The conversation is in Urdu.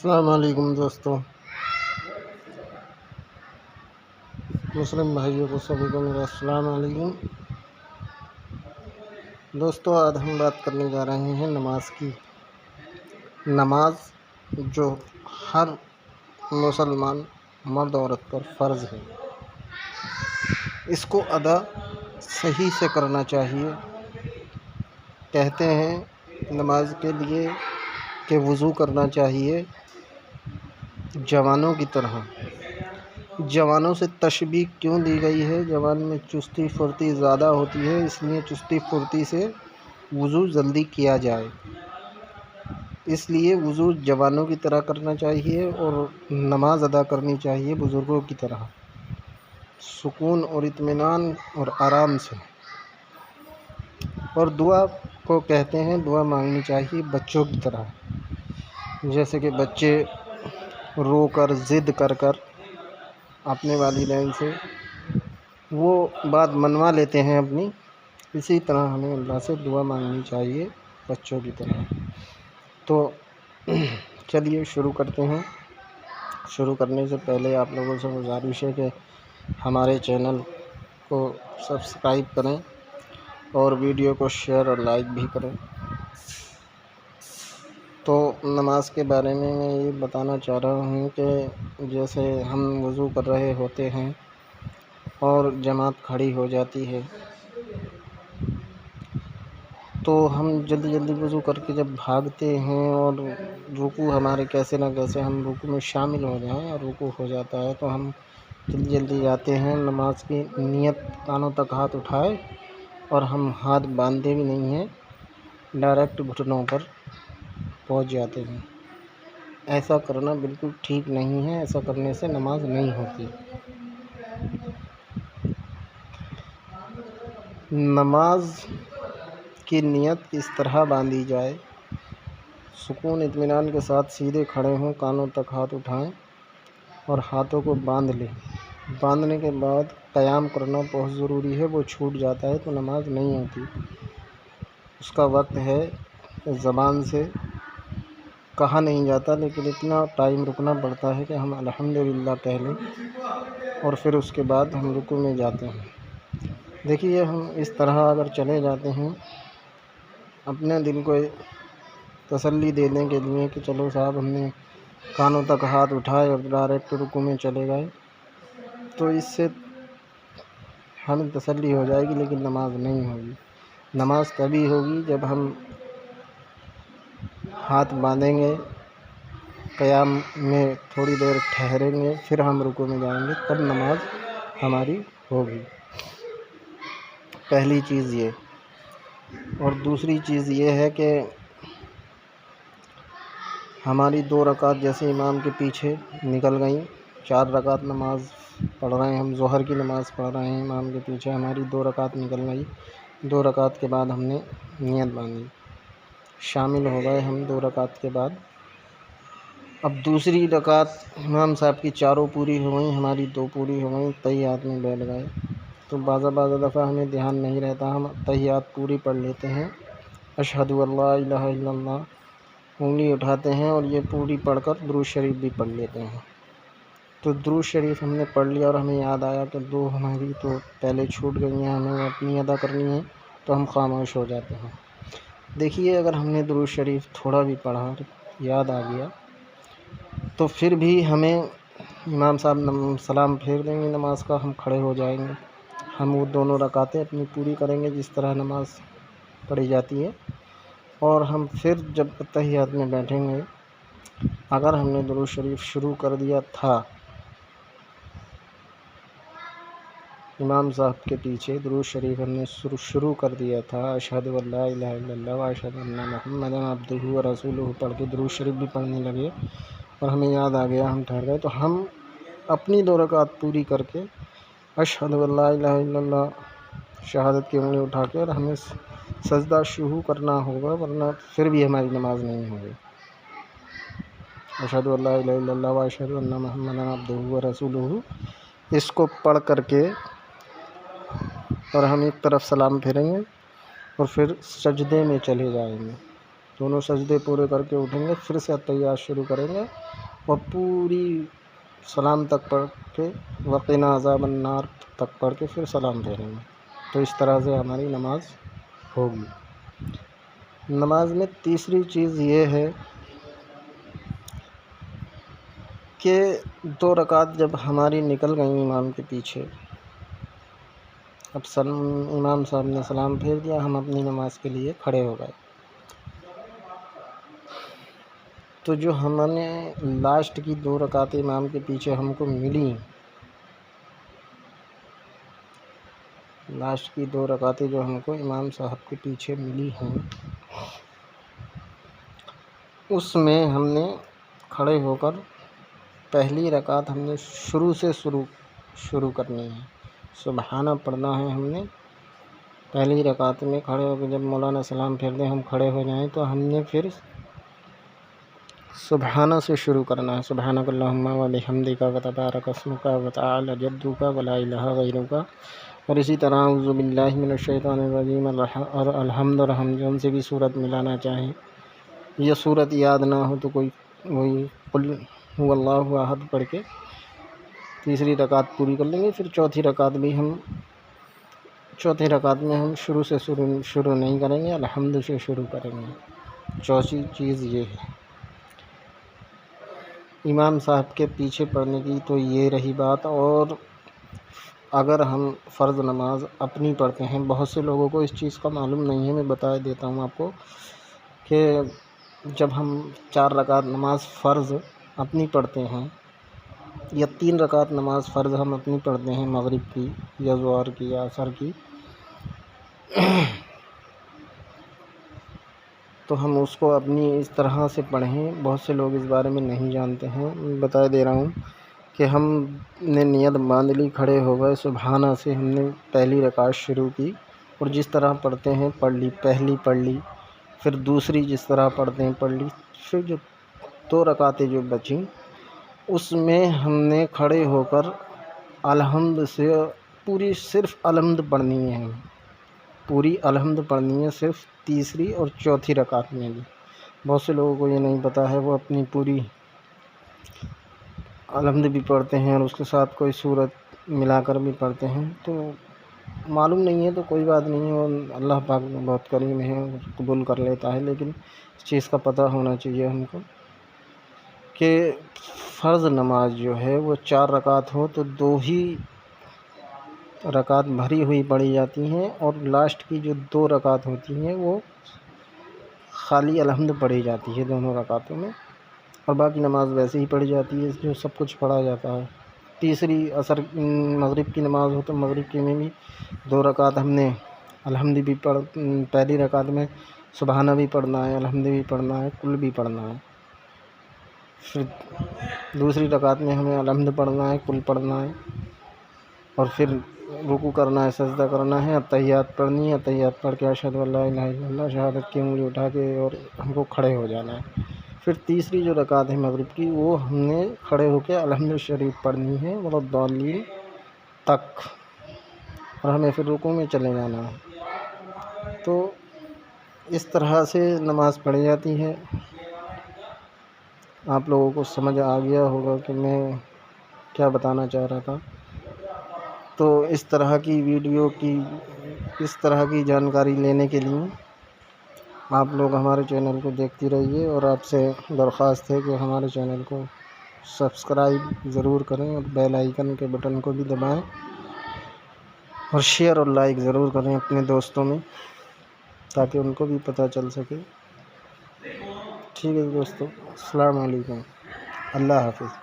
السلام علیکم دوستوں، مسلم بھائیوں کو سبھی کو میرا السلام علیکم۔ دوستوں، آج ہم بات کرنے جا رہے ہیں نماز کی۔ نماز جو ہر مسلمان مرد عورت پر فرض ہے، اس کو ادا صحیح سے کرنا چاہیے۔ کہتے ہیں نماز کے لیے کہ وضو کرنا چاہیے جوانوں کی طرح۔ جوانوں سے تشبیہ کیوں دی گئی ہے؟ جوان میں چستی پھرتی زیادہ ہوتی ہے، اس لیے چستی پھرتی سے وضو جلدی کیا جائے، اس لیے وضو جوانوں کی طرح کرنا چاہیے اور نماز ادا کرنی چاہیے بزرگوں کی طرح، سکون اور اطمینان اور آرام سے۔ اور دعا کو کہتے ہیں دعا مانگنی چاہیے بچوں کی طرح، جیسے کہ بچے رو کر ضد کر اپنے والدین سے وہ بات منوا لیتے ہیں اپنی، اسی طرح ہمیں اللہ سے دعا مانگنی چاہیے بچوں کی طرح۔ تو چلیے شروع کرتے ہیں۔ شروع کرنے سے پہلے آپ لوگوں سے گزارش ہے کہ ہمارے چینل کو سبسکرائب کریں اور ویڈیو کو شیئر اور لائک بھی کریں۔ تو نماز کے بارے میں یہ بتانا چاہ رہا ہوں کہ جیسے ہم وضو کر رہے ہوتے ہیں اور جماعت کھڑی ہو جاتی ہے تو ہم جلدی وضو کر کے جب بھاگتے ہیں اور رکوع ہمارے کیسے نہ کیسے ہم رکوع میں شامل ہو جائیں اور رکوع ہو جاتا ہے تو ہم جلدی جاتے ہیں نماز کی نیت کانوں تک ہاتھ اٹھائے اور ہم ہاتھ باندھتے بھی نہیں ہیں، ڈائریکٹ گھٹنوں پر پہنچ جاتے ہیں۔ ایسا کرنا بالکل ٹھیک نہیں ہے، ایسا کرنے سے نماز نہیں ہوتی۔ نماز کی نیت اس طرح باندھی جائے، سکون اطمینان کے ساتھ سیدھے کھڑے ہوں، کانوں تک ہاتھ اٹھائیں اور ہاتھوں کو باندھ لیں۔ باندھنے کے بعد قیام کرنا بہت ضروری ہے، وہ چھوٹ جاتا ہے تو نماز نہیں ہوتی۔ اس کا وقت ہے زبان سے کہا نہیں جاتا، لیکن اتنا ٹائم رکنا پڑتا ہے کہ ہم الحمدللہ کہہ لیں اور پھر اس کے بعد ہم رکوع میں جاتے ہیں۔ دیکھیے، ہم اس طرح اگر چلے جاتے ہیں اپنے دل کو تسلی دینے کے لیے کہ چلو صاحب ہم نے کانوں تک ہاتھ اٹھائے اور ڈائریکٹ رکوع میں چلے گئے، تو اس سے ہمیں تسلی ہو جائے گی، لیکن نماز نہیں ہوگی۔ نماز تبھی ہوگی جب ہم ہاتھ باندھیں گے، قیام میں تھوڑی دیر ٹھہریں گے، پھر ہم رکوع میں جائیں گے، تب نماز ہماری ہوگی۔ پہلی چیز یہ، اور دوسری چیز یہ ہے کہ ہماری 2 رکعت جیسے امام کے پیچھے نکل گئیں، 4 رکعت نماز پڑھ رہے ہیں، ہم ظہر کی نماز پڑھ رہے ہیں امام کے پیچھے، ہماری 2 رکعت نکل گئی، 2 رکعت کے بعد ہم نے نیت باندھی، شامل ہو گئے ہم 2 رکعت کے بعد۔ اب دوسری رکعت امام صاحب کی 4 پوری ہو گئیں، ہماری 2 پوری ہو گئیں، تحیات میں بیٹھ گئے تو بعض دفعہ ہمیں دھیان نہیں رہتا، ہم تحیات پوری پڑھ لیتے ہیں، اشہد ان لا الہ الا اللہ انگلی اٹھاتے ہیں اور یہ پوری پڑھ کر درود شریف بھی پڑھ لیتے ہیں۔ تو درود شریف ہم نے پڑھ لیا اور ہمیں یاد آیا کہ 2 ہماری تو پہلے چھوٹ گئی ہیں، ہمیں اپنی ادا کرنی ہے، تو ہم خاموش ہو جاتے ہیں۔ دیکھیے، اگر ہم نے درود شریف تھوڑا بھی پڑھا، یاد آ گیا، تو پھر بھی ہمیں امام صاحب سلام پھیر دیں گے نماز کا، ہم کھڑے ہو جائیں گے، ہم وہ دونوں رکعتیں اپنی پوری کریں گے جس طرح نماز پڑھی جاتی ہے، اور ہم پھر جب تحیات میں بیٹھیں گے، اگر ہم نے درود شریف شروع کر دیا تھا امام صاحب کے پیچھے، درود شریف ہم نے شروع کر دیا تھا، اشہد ان لا الہ الا اللہ و اشہد ان محمدا عبدہ و رسولہ پڑھ کے درود شریف بھی پڑھنے لگے اور ہمیں یاد آ گیا، ہم ٹھہر گئے، تو ہم اپنی 2 رکعت پوری کر کے اشہد ان لا الہ الا اللہ شہادت کی انگلی اٹھا کے اور ہمیں سجدہ شروع کرنا ہوگا، ورنہ پھر بھی ہماری نماز نہیں ہوگی۔ اشہد ان لا الہ الا اللہ و اشہد ان محمدا عبدہ و رسولہ، اس کو پڑھ کر کے اور ہم ایک طرف سلام پھیریں گے اور پھر سجدے میں چلے جائیں گے۔ دونوں سجدے پورے کر کے اٹھیں گے، پھر سے اتحیات شروع کریں گے اور پوری سلام تک پڑھ کے وقنا عذاب النار تک پڑھ کے پھر سلام پھیریں گے۔ تو اس طرح سے ہماری نماز ہوگی۔ نماز میں تیسری چیز یہ ہے کہ 2 رکعت جب ہماری نکل گئیں امام کے پیچھے، اب امام صاحب نے سلام پھیر دیا، ہم اپنی نماز کے لیے کھڑے ہو گئے، تو جو ہم نے لاسٹ کی 2 رکعتیں امام کے پیچھے ہم کو ملی، لاسٹ کی 2 رکعتیں جو ہم کو امام صاحب کے پیچھے ملی ہیں، اس میں ہم نے کھڑے ہو کر پہلی رکعت ہم نے شروع سے شروع کرنی ہے، سبحانہ پڑھنا ہے۔ ہم نے پہلی رکعت میں کھڑے ہو کے جب مولانا سلام پھیر دیں، ہم کھڑے ہو جائیں، تو ہم نے پھر سبحانہ سے شروع کرنا ہے، سبحانک اللہم و بحمدک و تبارک اسمک و تعالی جدک و لا الہ غیرک، اور اسی طرح اعوذ باللہ من الشیطان الرجیم اور الحمد اور ہم جو ہم سے بھی صورت ملانا چاہیں، یہ صورت یاد نہ ہو تو کوئی وہی قل هو اللہ احد پڑھ کے تیسری رکعت پوری کر لیں گے۔ پھر چوتھی رکعت میں ہم شروع سے شروع نہیں کریں گے، الحمد سے شروع کریں گے۔ چوتھی چیز یہ ہے امام صاحب کے پیچھے پڑھنے کی، تو یہ رہی بات۔ اور اگر ہم فرض نماز اپنی پڑھتے ہیں، بہت سے لوگوں کو اس چیز کا معلوم نہیں ہے، میں بتا دیتا ہوں آپ کو کہ جب ہم 4 رکعت نماز فرض اپنی پڑھتے ہیں یا 3 رکعت نماز فرض ہم اپنی پڑھتے ہیں، مغرب کی یا ظہر کی یا عصر کی، تو ہم اس کو اپنی اس طرح سے پڑھیں۔ بہت سے لوگ اس بارے میں نہیں جانتے ہیں، بتا دے رہا ہوں کہ ہم نے نیت باندھ لی، کھڑے ہو گئے، سبحانہ سے ہم نے پہلی رکعت شروع کی، اور جس طرح پڑھتے ہیں پڑھ لی، پہلی پڑھ لی، پھر دوسری جس طرح پڑھتے ہیں پڑھ لی، پھر جو 2 رکعتیں جو بچیں اس میں ہم نے کھڑے ہو کر الحمد سے پوری صرف الحمد پڑھنی ہے، پوری الحمد پڑھنی ہے، صرف تیسری اور چوتھی رکعت میں بھی۔ بہت سے لوگوں کو یہ نہیں پتہ ہے، وہ اپنی پوری الحمد بھی پڑھتے ہیں اور اس کے ساتھ کوئی صورت ملا کر بھی پڑھتے ہیں، تو معلوم نہیں ہے تو کوئی بات نہیں ہے، اور اللہ پاک بہت کریم ہے، قبول کر لیتا ہے، لیکن اس چیز کا پتہ ہونا چاہیے ہم کو کہ فرض نماز جو ہے وہ 4 رکعت ہو تو 2 ہی رکعت بھری ہوئی پڑھی جاتی ہیں، اور لاسٹ کی جو 2 رکعت ہوتی ہیں وہ خالی الحمد پڑھی جاتی ہے دونوں رکعتوں میں، اور باقی نماز ویسے ہی پڑھی جاتی ہے جو سب کچھ پڑھا جاتا ہے۔ تیسری مغرب کی نماز ہو تو مغرب کی میں بھی 2 رکعت ہم نے الحمد بھی پہلی رکعت میں سبحانہ بھی پڑھنا ہے، الحمد بھی پڑھنا ہے، کل بھی پڑھنا ہے، پھر دوسری رکعت میں ہمیں الحمد پڑھنا ہے، کل پڑھنا ہے، اور پھر رکوع کرنا ہے، سجدہ کرنا ہے، اتحیات پڑھنی ہے، اتحیات پڑھ کے اشہد ان لا الہ الا اللہ شہادت کی انگلی اٹھا کے اور ہم کو کھڑے ہو جانا ہے۔ پھر تیسری جو رکعت ہے مغرب کی، وہ ہم نے کھڑے ہو کے الحمد شریف پڑھنی ہے ولا الضالین تک، اور ہمیں پھر رکوع میں چلے جانا ہے۔ تو اس طرح سے نماز پڑھی جاتی ہے۔ آپ لوگوں کو سمجھ آ گیا ہوگا کہ میں کیا بتانا چاہ رہا تھا۔ تو اس طرح کی ویڈیو کی، اس طرح کی جانکاری لینے کے لیے آپ لوگ ہمارے چینل کو دیکھتی رہیے، اور آپ سے درخواست ہے کہ ہمارے چینل کو سبسکرائب ضرور کریں اور بیل آئیکن کے بٹن کو بھی دبائیں، اور شیئر اور لائک ضرور کریں اپنے دوستوں میں تاکہ ان کو بھی پتہ چل سکے۔ ٹھیک ہے دوستو، السلام علیکم، اللہ حافظ۔